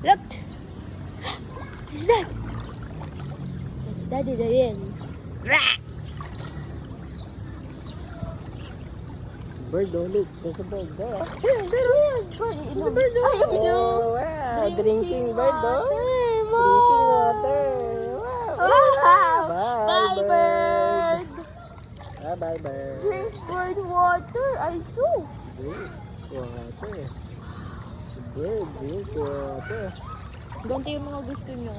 Look! What's that? It's Daddy Darien. Bird, oh, look. There's a bird there. It's a bird, Oh, wow. Drinking bird, oh. Drinking Wow! water. Wow. Wow! Bye, Bye, bird! Bye, bird. Drink bird water. I saw. Drink water. Bird, drink water. Ganito yung mga gusto nyo.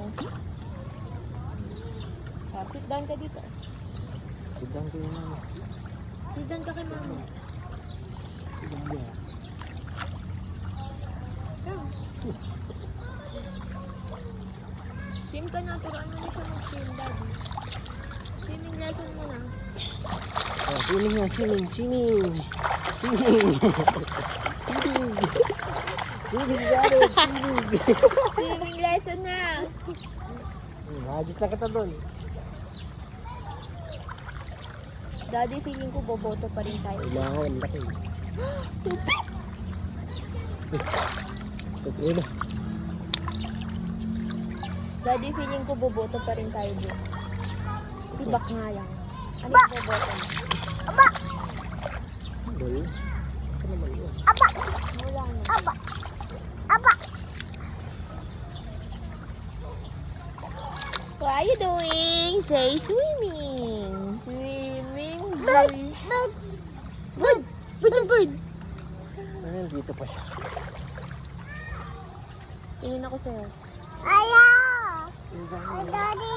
Sit down ka dito. Sidang ko yun. Sit down ka kay mama. Sidang niya. Swim ka na. Turuan mo na siya mag-swim, Daddy. Swimming lesson mo na. Oh, swimming na, swimming. Swimming, Jared, swimming. Swimming lesson na. Hagis na kita doon. Daddy, feeling ko boboto pa rin tayo. Kailangan, laki. Tupik! Tapos ulo. Daddy, feeling ko boboto pa rin tayo dun. Tibak nga lang. Ano yung boboto mo? Bol. Ito naman yun. Wala na. What are you doing? Say swimming. Swimming. Bird. Bird. Bird. Ayun, dito pa siya. Tingin ako sa'yo. Daddy!